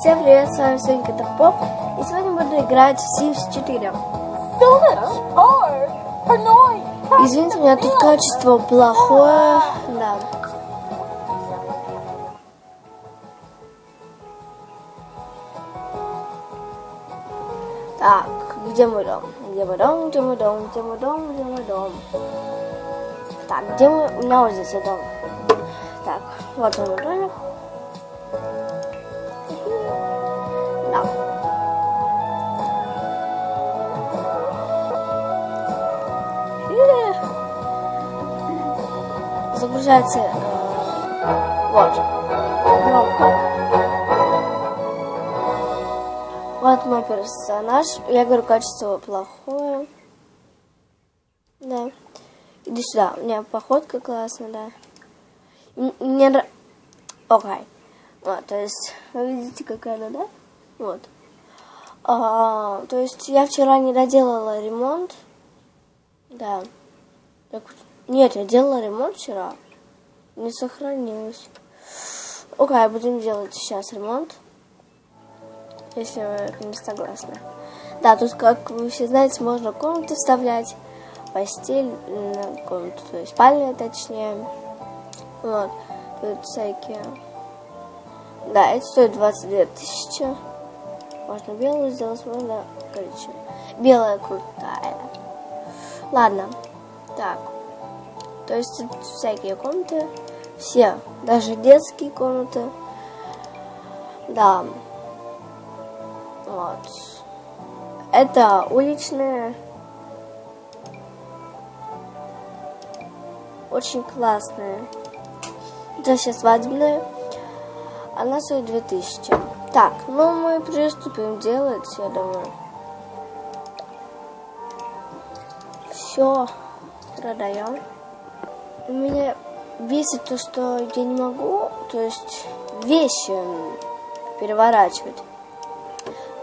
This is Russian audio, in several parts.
Всем привет, с вами Сонька Поп, и сегодня буду играть в Sims 4. Извините, у меня тут качество плохое, да. Так, где мой дом? Где мой дом? Где мой дом? Где мой дом? Где мой дом? Так, где мой... У меня вот здесь дом. Так, вот мой домик. Да. Загружается... вот. Вот мой персонаж. Я говорю, качество плохое. Да. Иди сюда. У меня походка классная, да. Мне нравится... Окей. Вот, то есть, вы видите, какая она, да? Вот. То есть, я вчера не доделала ремонт. Да. Так, нет, я делала ремонт вчера. Не сохранилось. Окей, будем делать сейчас ремонт. Если вы не согласны. Да, тут, как вы все знаете, можно комнаты вставлять. Постель, комнату, то есть спальня, точнее. Вот. Тут всякие... Да, это стоит 22 тысячи. Можно белую сделать, можно коричневую. Белая крутая. Ладно. Так. То есть тут всякие комнаты. Все. Даже детские комнаты. Да. Вот. Это уличные. Очень классные. Это сейчас свадебная. Она стоит 2000. Так, ну мы приступим делать, я думаю. Все продаем. Меня бесит то, что я не могу, то есть вещи переворачивать.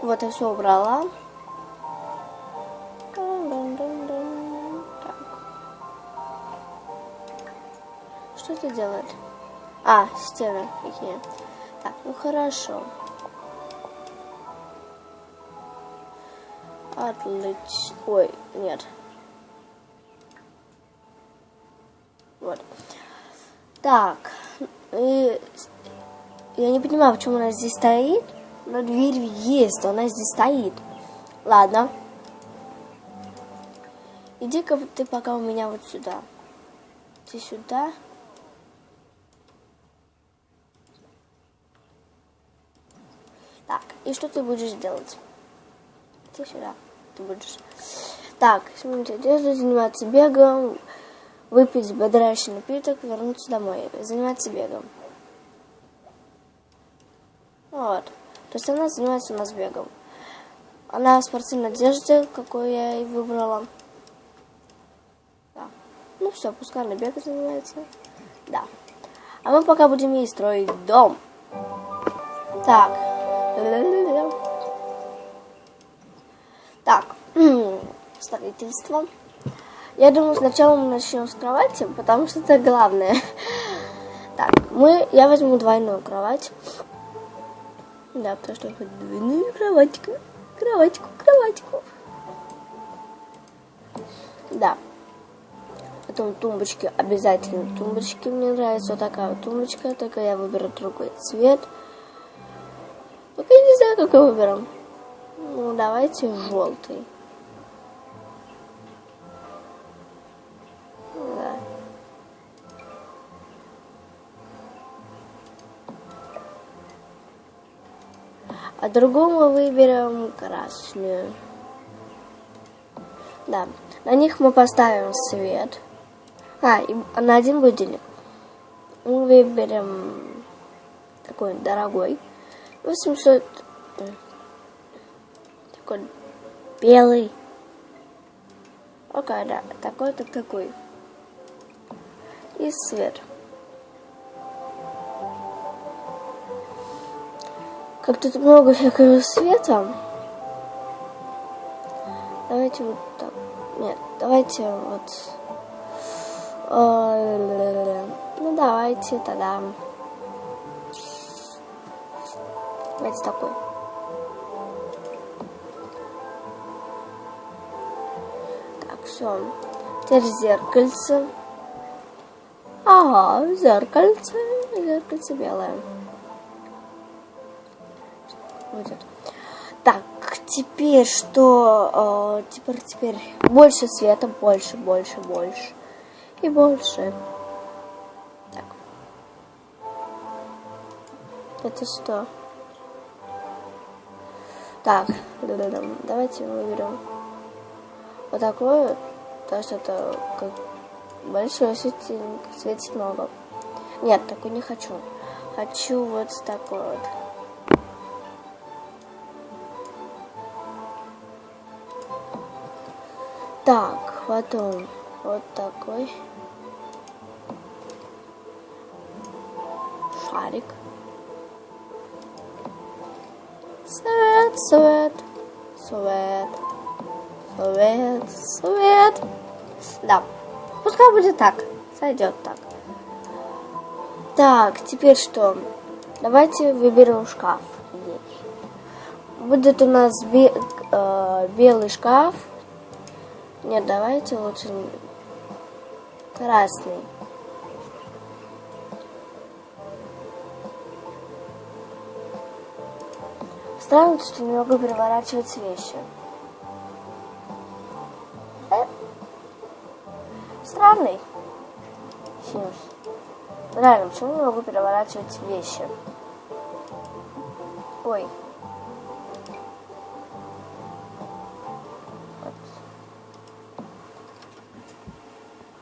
Вот я все убрала. Так. Что это делает? А, стены какие. Так, ну хорошо. Отлично. Ой, нет. Вот. Так. И я не понимаю, почему она здесь стоит. Но дверь есть, она здесь стоит. Ладно. Иди-ка ты пока у меня вот сюда. Иди сюда. Так, и что ты будешь делать? Иди сюда. Ты будешь. Так, сменить одежду, заниматься бегом, выпить бодрящий напиток, вернуться домой. Заниматься бегом. Вот. То есть она занимается у нас бегом. Она в спортивной одежде, какую я и выбрала. Да. Ну все, пускай она бегом занимается. Да. А мы пока будем ей строить дом. Так. Так. Строительство. Я думаю, сначала мы начнем с кровати, потому что это главное. Так, я возьму двойную кровать. Да, потому что я хочу двойную кроватику. Да. Потом тумбочки, обязательно тумбочки. Мне нравится вот такая вот тумбочка, только я выберу другой цвет. Пока я не знаю, какой выберем. Ну, давайте желтый. Да. А другую мы выберем красную. Да. На них мы поставим свет. И на один будильник. Мы выберем такой дорогой. 800. Такой белый. Окей, да. Такой-то такой. И свет. Как тут много всякого света. Давайте вот так. Нет, давайте вот. Ну давайте тогда Давайте такой. Так, все. Теперь зеркальце. Ага, зеркальце. Зеркальце белое. Будет. Так, теперь что? Теперь больше света, больше. И больше. Так. Это что? Так, давайте выберем вот такой вот. То есть это как большой светильник, светит много. Нет, такой не хочу. Хочу вот такой вот. Так, потом вот такой шарик. Свет. Да, пускай будет так, сойдет так. Так, теперь что? Давайте выберем шкаф. Будет у нас белый шкаф. Нет, давайте лучше красный. Странно, что не могу переворачивать вещи. Странный. Симс. Реально, почему не могу переворачивать вещи? Ой. Вот.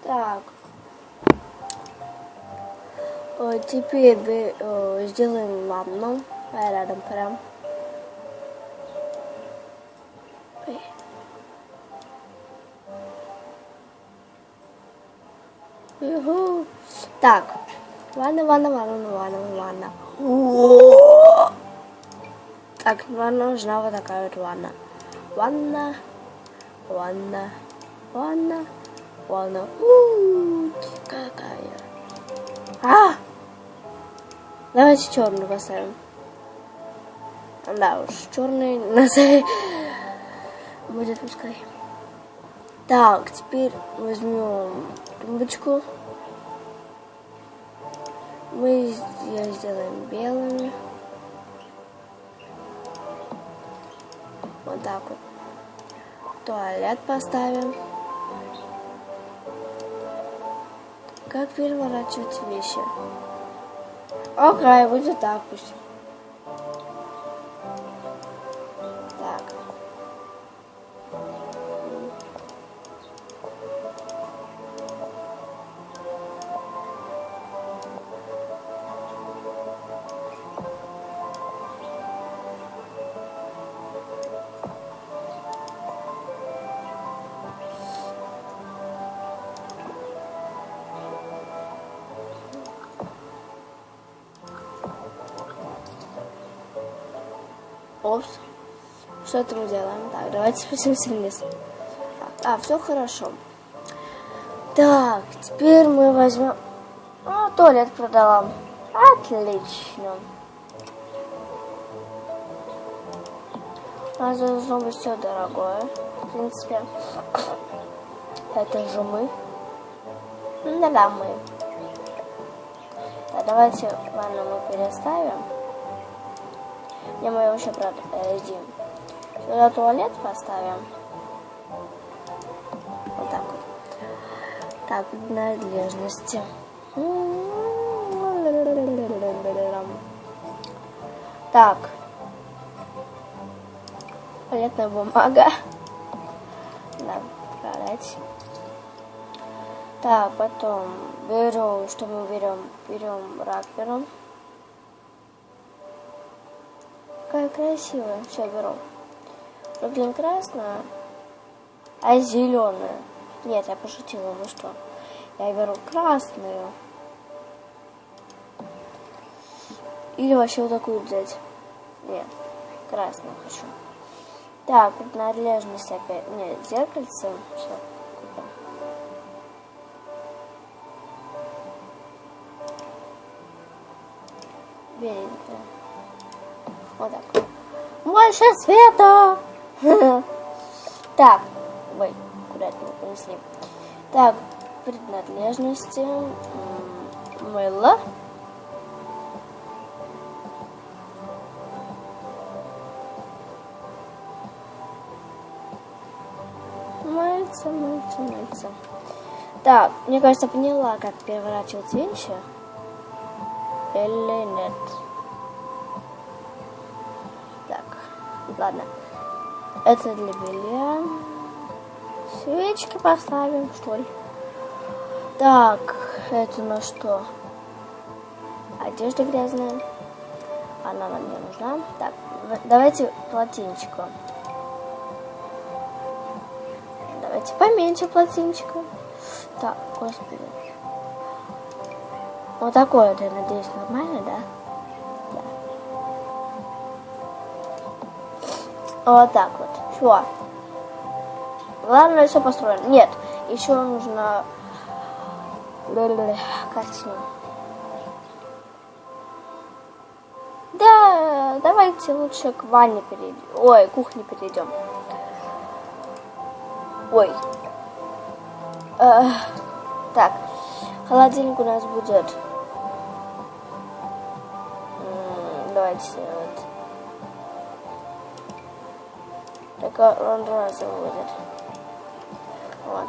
Так. Теперь сделаем ванну. Рядом прям. Угу. Так, ванна. Так, нам нужна вот такая вот ванна. Ванна. Какая. Давайте черную поставим. Да уж, черный будет пускай. Так, теперь возьмем тумбочку. Мы ее сделаем белыми. Вот так вот. Туалет поставим. Как переворачивать вещи? Окей, будет так пусть. Так. Опс. Что это мы делаем? Так, давайте спустимся вниз. Так, все хорошо. Так, теперь мы возьмем... туалет продала. Отлично. У нас должно быть все дорогое. В принципе. Это же мы. Да, мы. Так, давайте ванну мы переставим. Где мы вообще продадим? Сюда туалет поставим. Вот так вот. Так, принадлежности. Так. Туалетная бумага. Да, продать. Так, потом берем, что мы берем? Берем раковину. Какая красивая. Все, беру. Блин, красная. А зеленая. Нет, я пошутила, ну что. Я беру красную. Или вообще вот такую взять. Нет, красную хочу. Так, принадлежность опять. Нет, зеркальце. Все, купим. Беленькая. Вот так. Больше света! Так, ой, куда это мы понесли? Так, принадлежности. Мыло. Мыльце. Так, мне кажется, поняла, как переворачивать вещи. Или нет? Так, ладно. Это для белья. Свечки поставим, что ли. Так, это на что? Одежда грязная. Она нам не нужна. Так, давайте полотенчико. Давайте поменьше полотенчика. Так, господи. Вот такое вот, я надеюсь, нормально, да? Да. Вот так вот. Все. Главное, все построено. Нет, еще нужно... Картину. Да, давайте лучше к ванне перейдем. Ой, кухне перейдем. Ой. Так, холодильник у нас будет. Давайте вот. Так он разом будет. Вот.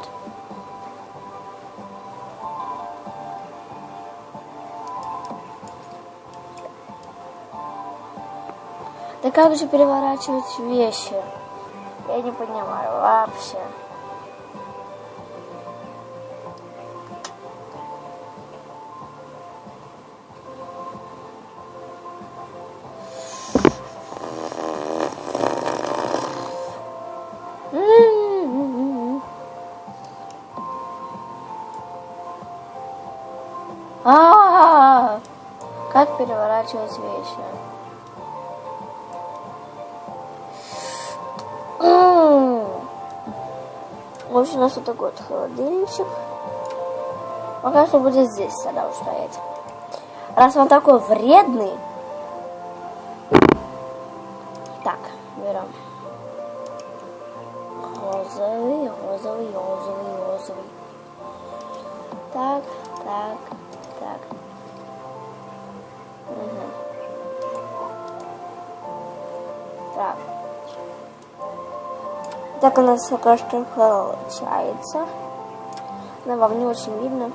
Да как же переворачивать вещи? Я не понимаю вообще. Как переворачивать вещи? В общем, у нас вот такой вот холодильничек. Пока что будет здесь тогда уж стоять. Раз он такой вредный. Так, берем. Розовый. Так. Угу. Так. Так у нас пока что получается. Но вам не очень видно.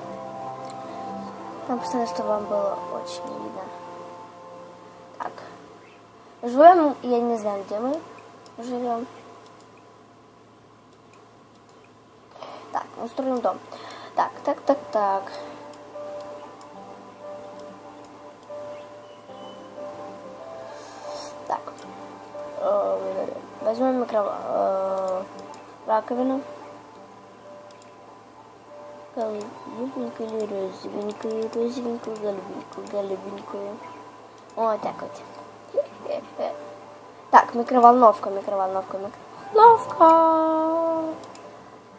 Я постараюсь, чтобы вам было очень видно. Так. Живем, я не знаю, где мы живем. Так, мы строим дом. Так. Так. Возьмем раковину. Голубенькую или голубенькую. Вот так вот. Так, микроволновка.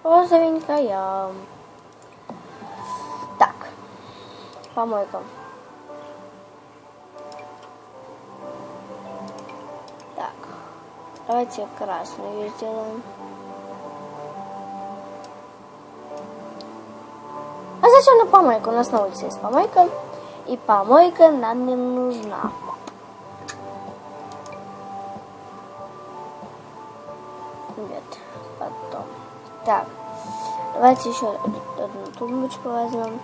Розовенькая. Так, помойка. Так, давайте красную сделаем. А зачем на помойку? У нас на улице есть помойка. И помойка нам не нужна. Нет, потом. Так, давайте еще одну тумбочку возьмем.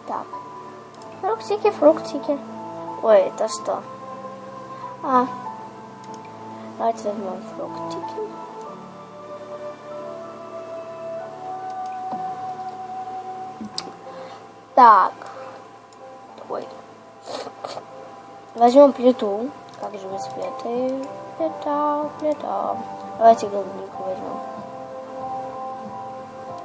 Так, фруктики. Ой, это что? Давайте возьмем фруктики. Так. Ой. Возьмем плиту. Как же без плиты? Плита. Давайте голубенькую возьмем.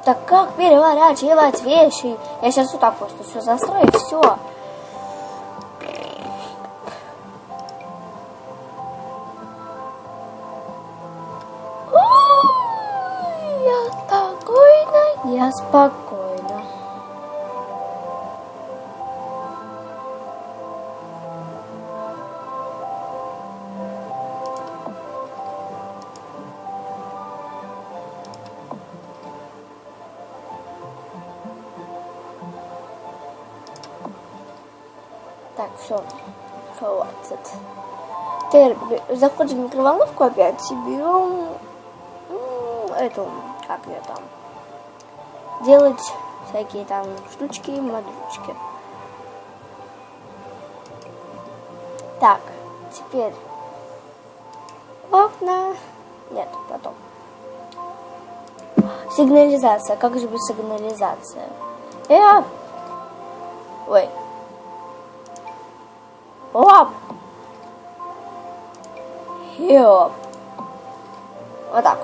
Так как переворачивать вещи? Я сейчас вот так просто все застрою, все. Я спокойна. Так, все. Хватит. Теперь заходим в микроволновку опять и берем эту, как ее там, делать всякие там штучки и модулечки. Так, теперь окна. Нет, потом. Сигнализация. Как же без сигнализации? Ой. Оп. Хёп. Вот так.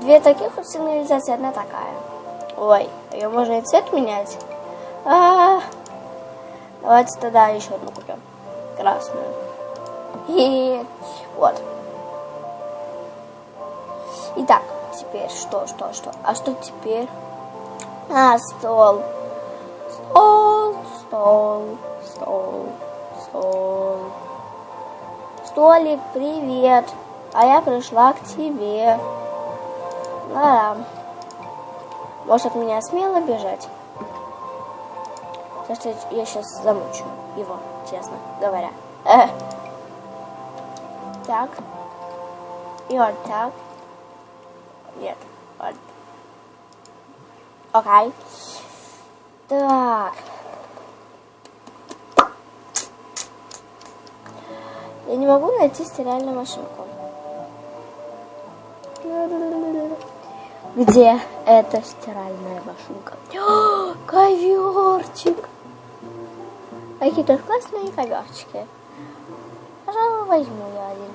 Две таких вот сигнализации, одна такая. Ой, ее можно и цвет менять. Давайте тогда еще одну купим. Красную. И вот. Итак, теперь что? А что теперь? Стол. Стол. Столик, привет. А я пришла к тебе. Да. Может, от меня смело бежать? Потому что я сейчас замучу его, честно говоря. Так. И вот так. Нет. Вот. Окей. Так. Я не могу найти стиральную машинку. Где эта стиральная машинка? Коверчик! Какие тут классные коверчики. Пожалуй, возьму я один.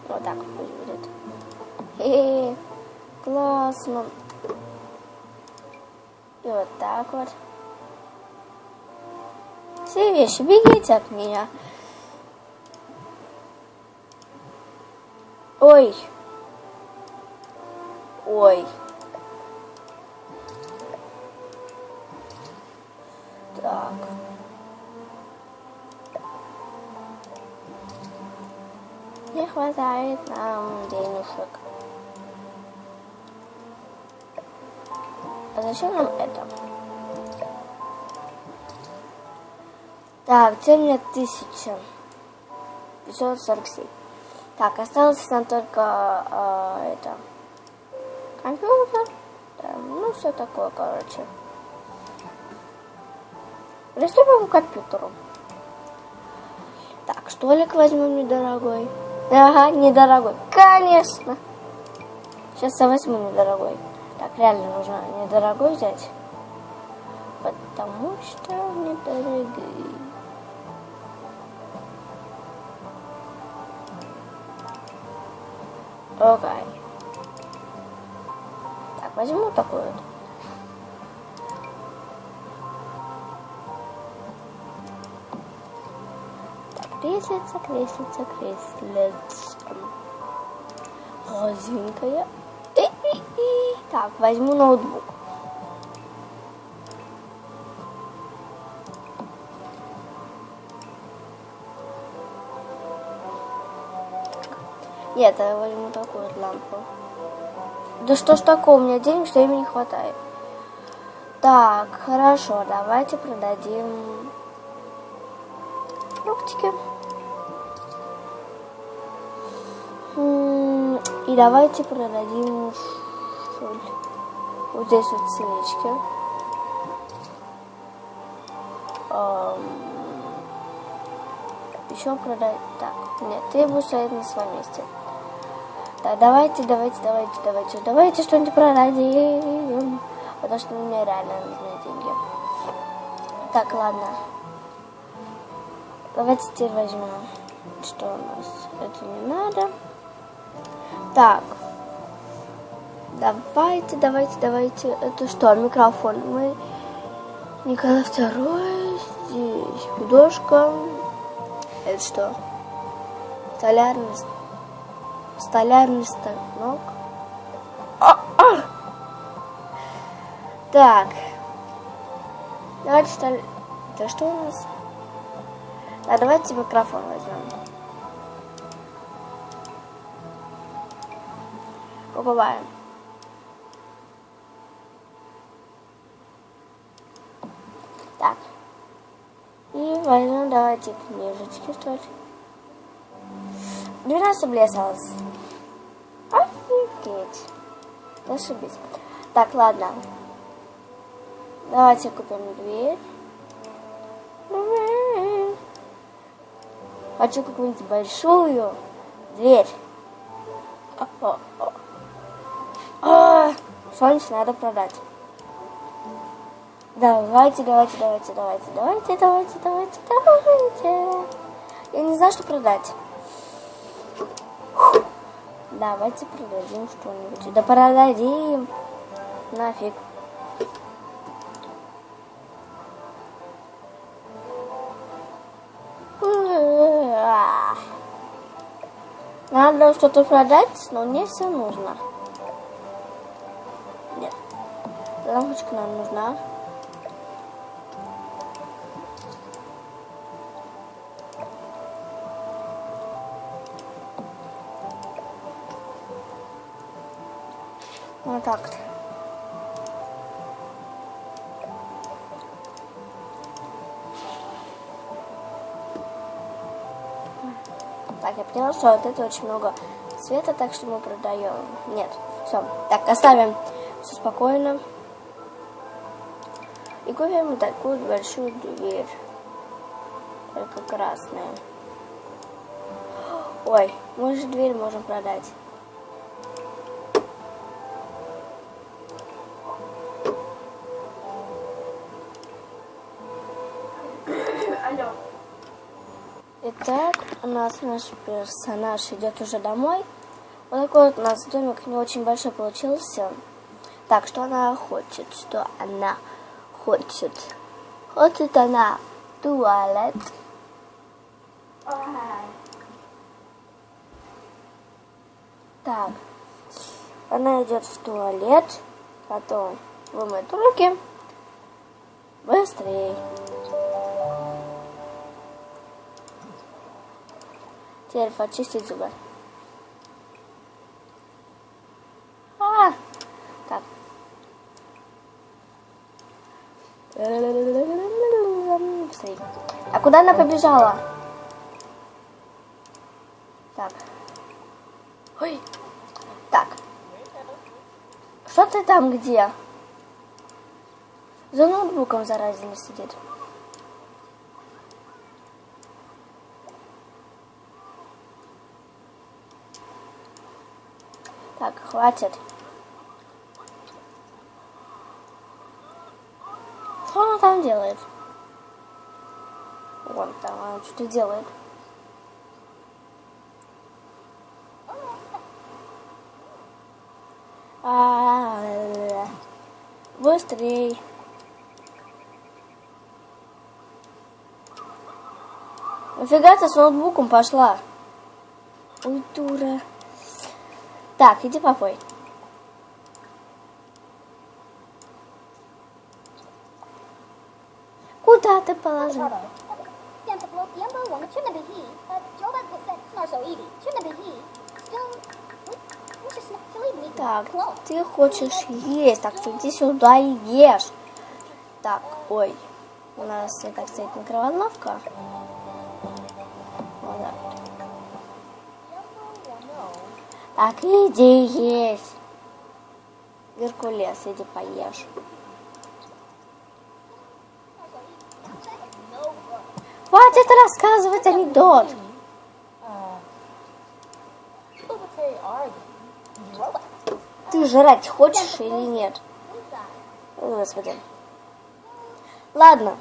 Вот так вот будет. Классно. И вот так вот. Все вещи, бегите от меня. Ой. Так. Не хватает нам денежек. А зачем нам это? Так, где у меня 1547. Так, осталось нам только это компьютер. Да, ну, все такое, короче. Приступим к компьютеру. Так, столик возьмем недорогой. Ага, недорогой. Конечно. Сейчас я возьму недорогой. Так, реально нужно недорогой взять. Потому что недорогой. Окей. Так, возьму такой вот. Так, креслица. Розовенькая. Так, возьму ноутбук. Нет, я возьму такую вот лампу. Да что ж такое, у меня денег все время не хватает. Так, хорошо, давайте продадим фруктики. И давайте продадим соль. Вот здесь вот свечки. Еще продать. Так, нет, ты будешь стоять на своем месте. Так, давайте что-нибудь продадим. Потому что мне реально нужны деньги. Так, ладно. Давайте теперь возьмем. Что у нас? Это не надо. Так. Давайте. Это что? Микрофон. Мы Николай II. Здесь художка. Это что? Столярный станок. Так. Давайте это что у нас? А давайте микрофон возьмем. Покупаем. Так. И возьмем, давайте книжечки, что ли. 12 рублей осталось. Офигеть. Зашибись. Так, ладно. Давайте купим дверь. Хочу какую-нибудь большую дверь. Что-нибудь надо продать. Давайте. Я не знаю, что продать. Давайте продадим что-нибудь. Да продадим. Нафиг. Надо что-то продать, но мне все нужно. Нет. Лампочка нам нужна. Вот так. Так, я поняла, что вот это очень много света, так что мы продаем. Нет, все. Так, оставим все спокойно. И купим такую большую дверь. Только красная. Ой, мы же дверь можем продать. Алло. Итак, у нас наш персонаж идет уже домой. Вот такой вот у нас домик не очень большой получился. Так, что она хочет? Хочет она туалет. Так, она идет в туалет, потом вымыть руки. Быстрее. Теперь почистить зубы. Так. Быстрее. А куда она побежала? Так. Ой. Так. Что ты там где? За ноутбуком заразительно сидит. Так, хватит. Что она там делает? Вон там она что-то делает. Быстрей. Нафига ты с ноутбуком пошла? Ой, дура. Так, иди попой. Куда ты положил? Так, ты хочешь есть, так что иди сюда и ешь. Так, ой, у нас так стоит микроволновка. Вот так. Так, иди есть. Геркулес, иди поешь. Хватит рассказывать анекдот. Ты жрать хочешь или нет? О, Господи. Ладно.